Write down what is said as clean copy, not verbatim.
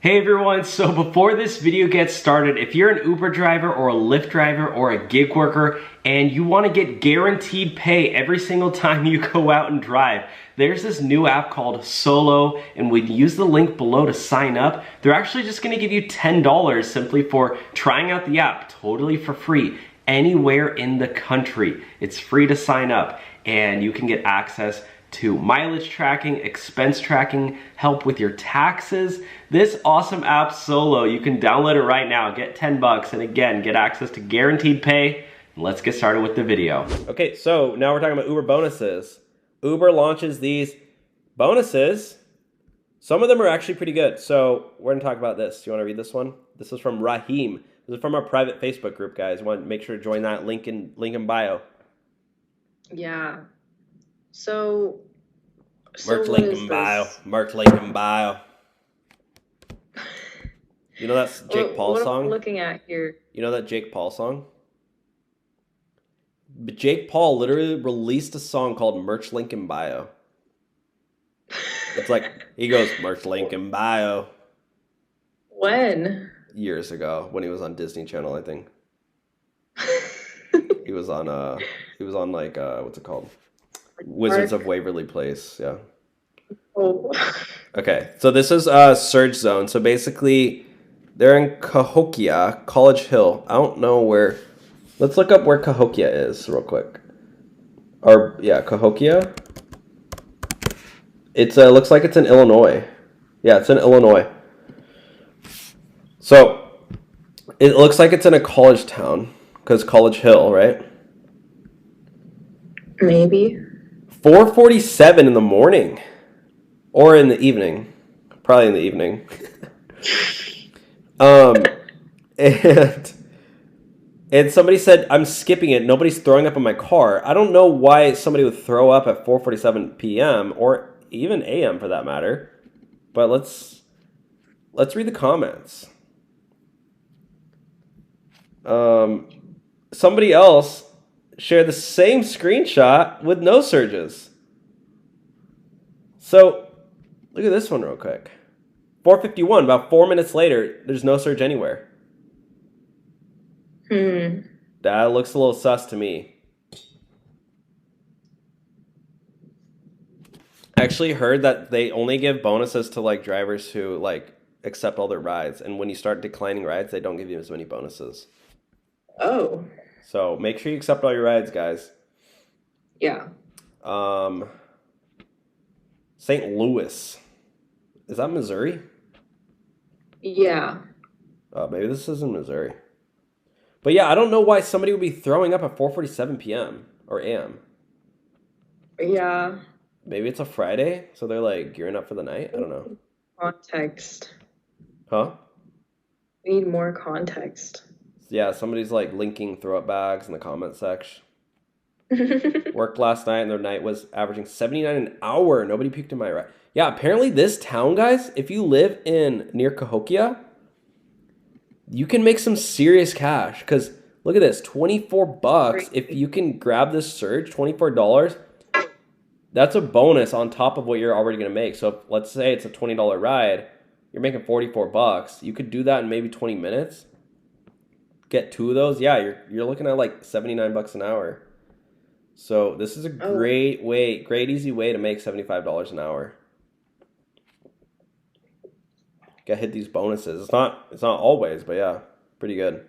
Hey everyone, so before this video gets started, if you're an Uber driver or a Lyft driver or a gig worker and you want to get guaranteed pay every single time you go out and drive, there's this new app called Solo, and when you use the link below to sign up, they're actually just going to give you $10 simply for trying out the app totally for free anywhere in the country. It's free to sign up and you can get access to mileage tracking, expense tracking, help with your taxes. This awesome app Solo, you can download it right now, get 10 bucks, and again, get access to guaranteed pay. Let's get started with the video. Okay, so now we're talking about Uber bonuses. Uber launches these bonuses. Some of them are actually pretty good. So we're gonna talk about this. You wanna read this one? This is from Rahim. This is from our private Facebook group, guys. You want to make sure to join that, link in bio. Yeah. So Merch link in bio. Merch link in bio. You know that's Jake Paul what song? Am I looking at here? You know that Jake Paul song? But Jake Paul literally released a song called Merch Link in Bio. It's like, he goes, Merch Link in Bio. When? Years ago, when he was on Disney Channel, I think. He was on like, what's it called? Wizards of Waverly Place, yeah. Oh. Okay, so this is Surge Zone. So basically, they're in Cahokia, College Hill. I don't know where. Let's look up where Cahokia is real quick. Or yeah, Cahokia. It's looks like it's in Illinois. Yeah, it's in Illinois. So it looks like it's in a college town because College Hill, right? Maybe. 4:47 in the morning. Or in the evening. Probably in the evening. And somebody said, I'm skipping it. Nobody's throwing up in my car. I don't know why somebody would throw up at 4:47 p.m. or even a.m. for that matter. But let's read the comments. Somebody else shared the same screenshot with no surges. So look at this one real quick. 4:51, about 4 minutes later, there's no surge anywhere. That looks a little sus to me. I actually heard that they only give bonuses to like drivers who like accept all their rides, and when you start declining rides, they don't give you as many bonuses. Oh. So make sure you accept all your rides, guys. Yeah. St. Louis. Is that Missouri? Yeah. Maybe this is in Missouri. But yeah, I don't know why somebody would be throwing up at 4:47 p.m. or a.m. Yeah. Maybe it's a Friday, so they're like gearing up for the night. I don't know. Context. Huh? We need more context. Yeah, somebody's like linking throw up bags in the comment section. Worked last night and their night was averaging 79 an hour. Nobody peeked in my ride. Yeah, apparently this town, guys, if you live near Cahokia, you can make some serious cash. Because look at this, 24 bucks. If you can grab this surge, $24, that's a bonus on top of what you're already going to make. So if, let's say it's a $20 ride, you're making 44 bucks. You could do that in maybe 20 minutes. Get two of those. Yeah, you're looking at like 79 bucks an hour. So this is a great easy way to make $75 an hour. Gotta hit these bonuses. It's not always, but yeah, pretty good.